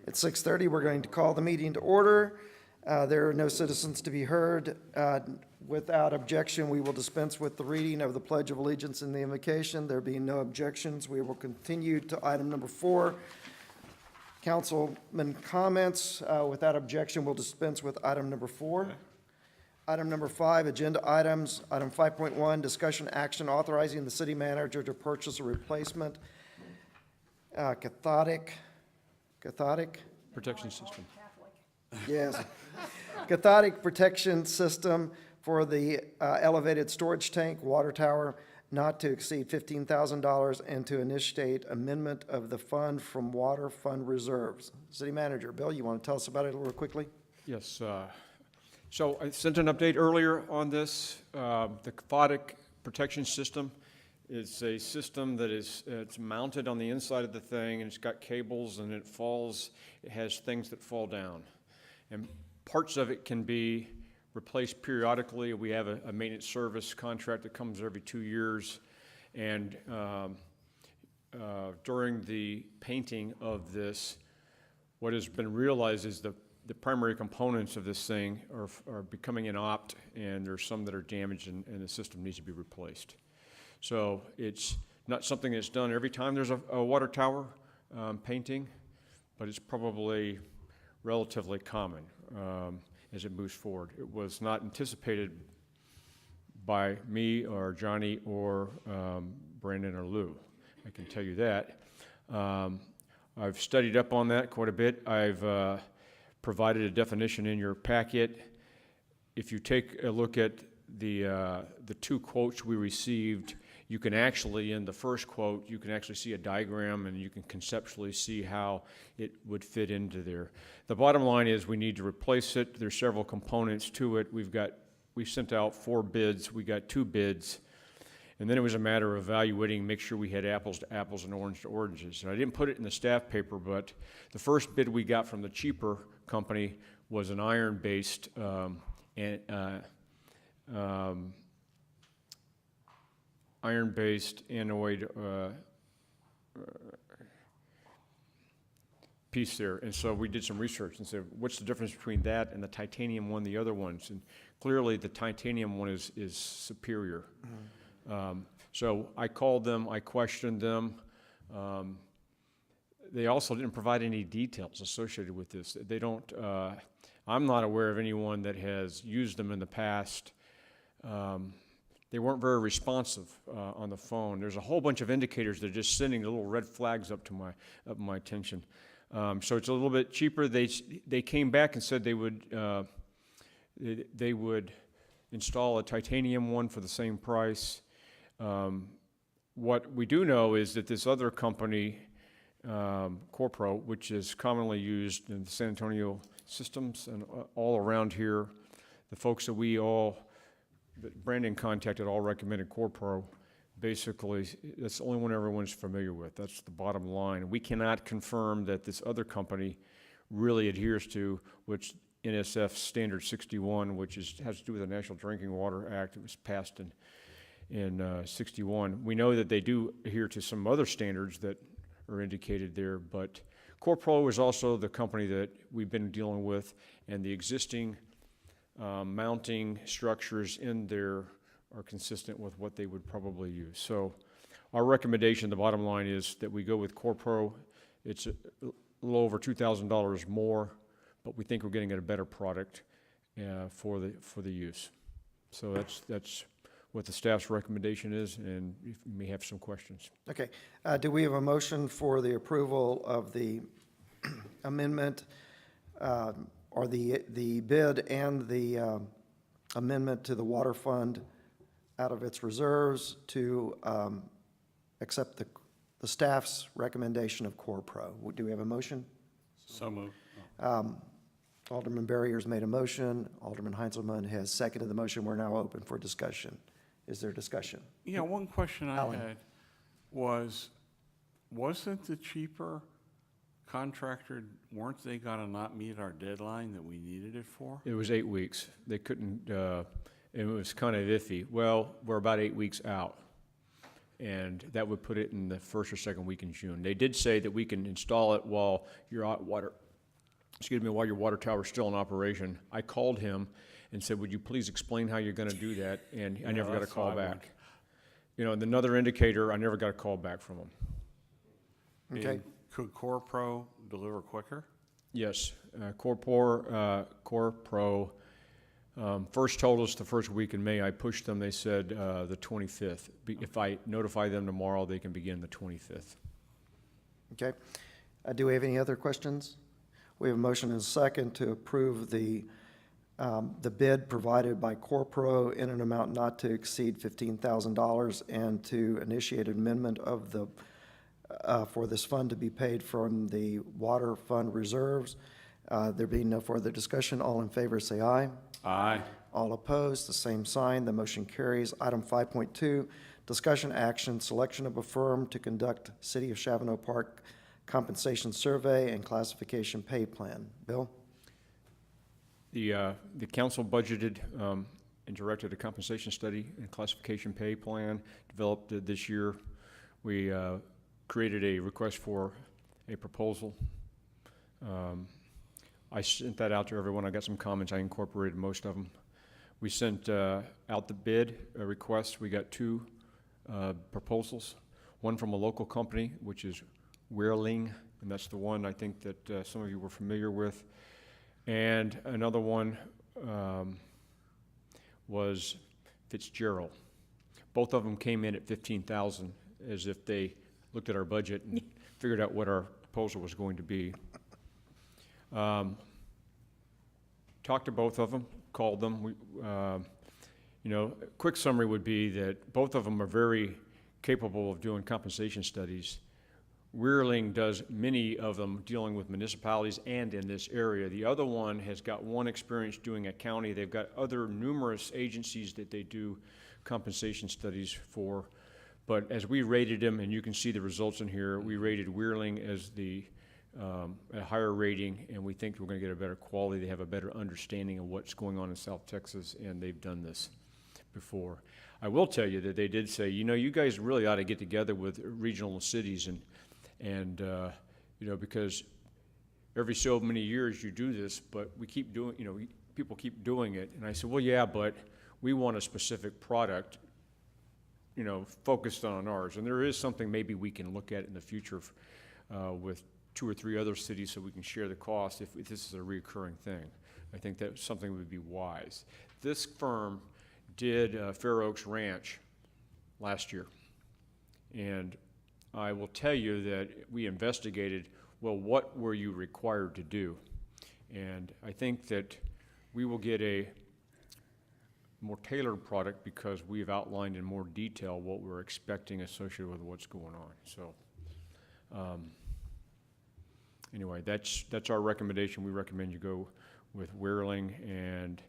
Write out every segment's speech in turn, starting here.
At 6:30, we're going to call the meeting to order. There are no citizens to be heard. Without objection, we will dispense with the reading of the Pledge of Allegiance and the invocation. There being no objections, we will continue to item number 4, councilman comments. Without objection, we'll dispense with item number 4. Okay. Item number 5, agenda items. Item 5.1, discussion action authorizing the city manager to purchase a replacement cathodic protection system. Yes. Cathodic protection system for the elevated storage tank, water tower, not to exceed $15,000, and to initiate amendment of the fund from water fund reserves. City Manager, Bill, you want to tell us about it a little quickly? Yes. So I sent an update earlier on this. The cathodic protection system is a system that it's mounted on the inside of the thing, and it's got cables, and it falls. It has things that fall down, and parts of it can be replaced periodically. We have a maintenance service contract that comes every 2 years, and during the painting of this, what has been realized is the primary components of this thing are becoming inopt, and there's some that are damaged, and the system needs to be replaced. So it's not something that's done every time there's a water tower painting, but it's probably relatively common as it moves forward. It was not anticipated by me or Johnny or Brandon or Lou. I can tell you that. I've studied up on that quite a bit. I've provided a definition in your packet. If you take a look at the 2 quotes we received, you can actually, in the first quote, you can actually see a diagram, and you can conceptually see how it would fit into there. The bottom line is we need to replace it. There's several components to it. We sent out 4 bids. We got 2 bids. And then it was a matter of evaluating, make sure we had apples to apples and orange to oranges. And I didn't put it in the staff paper, but the first bid we got from the cheaper company was an iron-based anode piece there. And so we did some research and said, what's the difference between that and the titanium one, the other ones? And clearly the titanium one is superior. Mm-hmm. So I called them, I questioned them. They also didn't provide any details associated with this. They don't, I'm not aware of anyone that has used them in the past. They weren't very responsive on the phone. There's a whole bunch of indicators that are just sending the little red flags up to my attention. So it's a little bit cheaper. They came back and said they would install a titanium one for the same price. What we do know is that this other company, Corpro, which is commonly used in the San Antonio systems and all around here, the folks that Brandon contacted all recommended Corpro. Basically, that's the only one everyone's familiar with. That's the bottom line. We cannot confirm that this other company really adheres to which NSF Standard 61, which has to do with the National Drinking Water Act. It was passed in 61. We know that they do adhere to some other standards that are indicated there, but Corpro is also the company that we've been dealing with, and the existing mounting structures in there are consistent with what they would probably use. So our recommendation, the bottom line, is that we go with Corpro. It's a little over $2,000 more, but we think we're getting a better product for the use. So that's what the staff's recommendation is, and you may have some questions. Okay. Do we have a motion for the approval of the amendment or the bid and the amendment to the water fund out of its reserves to accept the staff's recommendation of Corpro? Do we have a motion? So moved. Alderman Barrier's made a motion. Alderman Heinzelman has seconded the motion. We're now open for discussion. Is there discussion? Yeah, one question I Alan. had wasn't the cheaper contractor, weren't they gonna not meet our deadline that we needed it for? It was 8 weeks. They couldn't, it was kind of iffy. Well, we're about 8 weeks out, and that would put it in the first or second week in June. They did say that we can install it while your water excuse me, while your water tower's still in operation. I called him and said, would you please explain how you're gonna do that? And I never got a that's call what I back. You know, and another indicator, I never got a call back from him. Okay. And could Core Pro deliver quicker? Yes, Core Pro, first told us the first week in May. I pushed them, they said the 25th. If I notify them tomorrow, they can begin the 25th. Okay. Do we have any other questions? We have a motion and a second to approve the bid provided by CorPro in an amount not to exceed $15,000 and to initiate amendment of the, for this fund to be paid from the water fund reserves. There being no further discussion, all in favor say aye. Aye. All opposed, the same sign. The motion carries. Item 5.2, discussion action, selection of a firm to conduct City of Shavano Park compensation survey and classification pay plan. Bill? The council budgeted and directed a compensation study and classification pay plan developed this year. We created a request for a proposal. I sent that out to everyone. I got some comments. I incorporated most of them. We sent out the bid request. We got two proposals, one from a local company, which is Wehrling, and that's the one I think that some of you were familiar with. And another one was Fitzgerald. Both of them came in at $15,000, as if they looked at our budget and figured out what our proposal was going to be. Talked to both of them, called them. You know, a quick summary would be that both of them are very capable of doing compensation studies. Wehrling does many of them dealing with municipalities and in this area. The other one has got one experience doing a county. They've got other numerous agencies that they do compensation studies for. But as we rated them, and you can see the results in here, we rated Wehrling as a higher rating, and we think we're going to get a better quality. They have a better understanding of what's going on in South Texas, and they've done this before. I will tell you that they did say, you know, you guys really ought to get together with regional cities and you know, because every so many years you do this, but we keep doing, you know, people keep doing it. And I said, well, yeah, but we want a specific product, you know, focused on ours. And there is something maybe we can look at in the future with 2 or 3 other cities so we can share the cost if this is a recurring thing. I think that's something that would be wise. This firm did Fair Oaks Ranch last year. And I will tell you that we investigated, well, what were you required to do? And I think that we will get a more tailored product because we've outlined in more detail what we're expecting associated with what's going on. So anyway, that's our recommendation. We recommend you go with Wehrling, and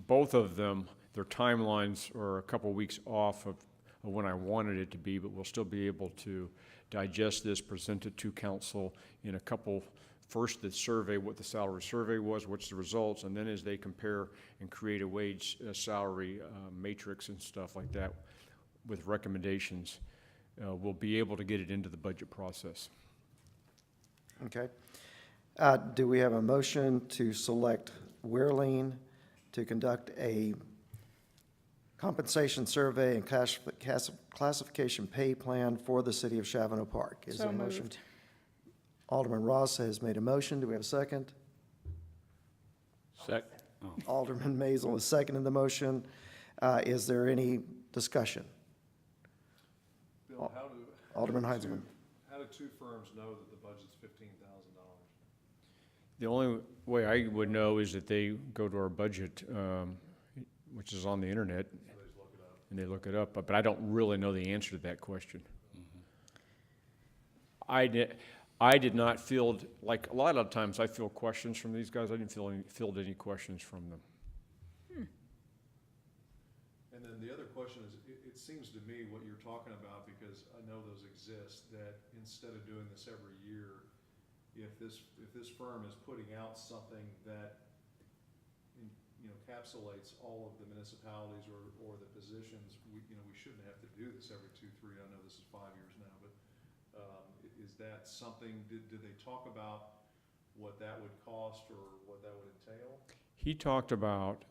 both of them, their timelines are a couple weeks off of when I wanted it to be, but we'll still be able to digest this, present it to council in a couple, first the survey, what the salary survey was, what's the results, and then as they compare and create a wage salary matrix and stuff like that with recommendations, we'll be able to get it into the budget process. Okay. Do we have a motion to select Wehrling to conduct a compensation survey and classification pay plan for the City of Shavano Park? Is there a motion? Moved. Alderman Ross has made a motion. Do we have a second? Alderman Mazel is seconding the motion. Is there any discussion? Bill, Alderman Heinsman. how do 2 firms know that the budget's $15,000? The only way I would know is that they go to our budget, which is on the internet, So they just look it up. and they look it up, but I don't really know the answer to that question. I did not field, like a lot of times I field questions from these guys. I didn't field any questions from them. And then the other question is, it seems to me what you're talking about, because I know those exist, that instead of doing this every year, if this firm is putting out something that encapsulates all of the municipalities or the positions, we shouldn't have to do this every 2, 3. I know this is 5 years now, but is that something, did they talk about what that would cost or what that would entail? He talked about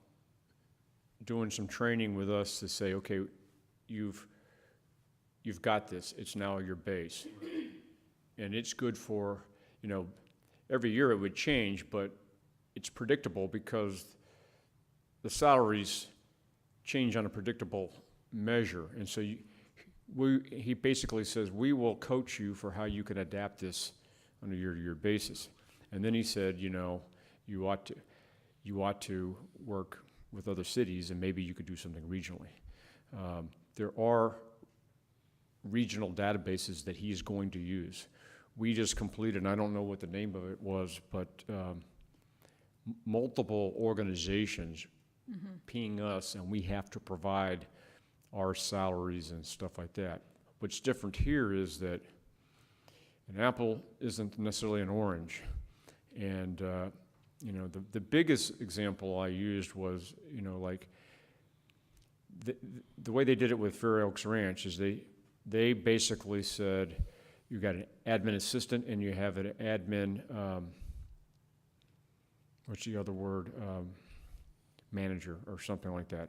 doing some training with us to say, okay, you've got this, it's now your base. And it's good for, every year it would change, but it's predictable because the salaries change on a predictable measure. And so he basically says, we will coach you for how you can adapt this on a year-to-year basis. And then he said, you ought to work with other cities, and maybe you could do something regionally. There are regional databases that he is going to use. We just completed, and I don't know what the name of it was, but multiple organizations ping us, and we have to provide our salaries and stuff like that. What's different here is that an apple isn't necessarily an orange. And, the biggest example I used was, like, the way they did it with Fair Oaks Ranch is they basically said, you got an admin assistant and you have an admin, what's the other word? Manager or something like that.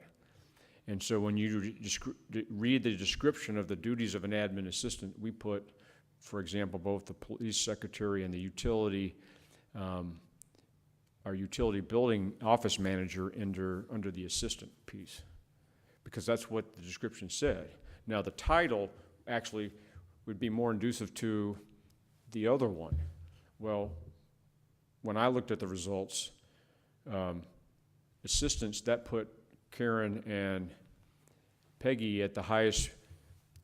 And so when you read the description of the duties of an admin assistant, we put, for example, both the police secretary and the utility, our utility building office manager under the assistant piece, because that's what the description said. Now the title actually would be more inducive to the other one. Well, when I looked at the results, assistants, that put Karen and Peggy at the highest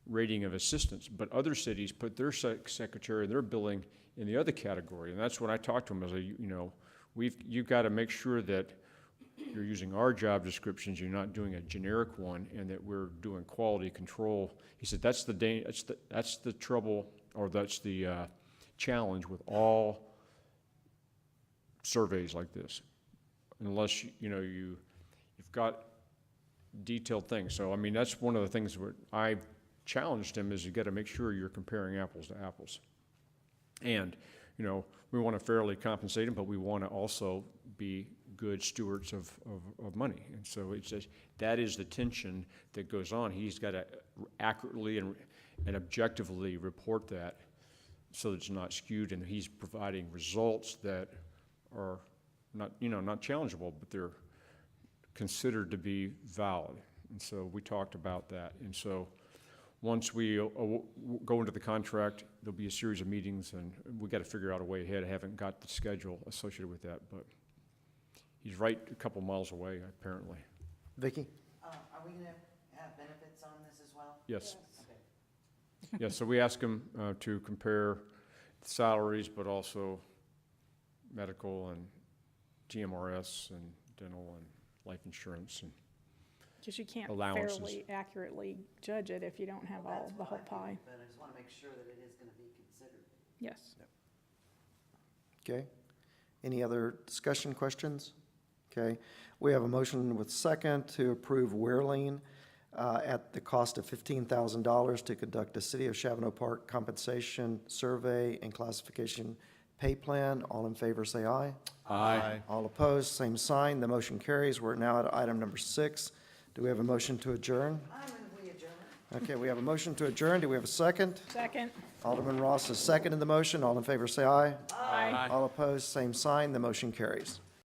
rating of assistants, but other cities put their secretary and their billing in the other category. And that's when I talked to them, I was like, you've got to make sure that you're using our job descriptions, you're not doing a generic one, and that we're doing quality control. He said that's the trouble, or that's the challenge with all surveys like this, unless you've got detailed things. So I mean, that's one of the things where I've challenged him, is you got to make sure you're comparing apples to apples. And we want to fairly compensate him, but we want to also be good stewards of money. And so it's just, that is the tension that goes on. He's got to accurately and objectively report that so that it's not skewed, and he's providing results that are not challengeable, but they're considered to be valid. And so we talked about that. And so once we go into the contract, there'll be a series of meetings, and we got to figure out a way ahead. I haven't got the schedule associated with that, but he's right a couple miles away, apparently. Vicki? Are we gonna have benefits on this as well? Yes. Okay. Yeah, so we ask him to compare salaries, but also medical and GMRS and dental and life insurance and Because you can't allowances. fairly, accurately judge it if you don't have Well, the whole that's what I pie. figured, but I just wanna make sure that it is gonna be considered. Yes. Okay. Any other discussion, questions? Okay. We have a motion with second to approve Wehrlein at the cost of $15,000 to conduct a City of Shavano Park compensation survey and classification pay plan. All in favor, say aye. Aye. All opposed, same sign. The motion carries. We're now at item number 6. Do we have a motion to adjourn? I move we adjourn. Okay, we have a motion to adjourn. Do we have a second? Second. Alderman Ross is second in the motion. All in favor, say aye. Aye. All opposed, same sign. The motion carries.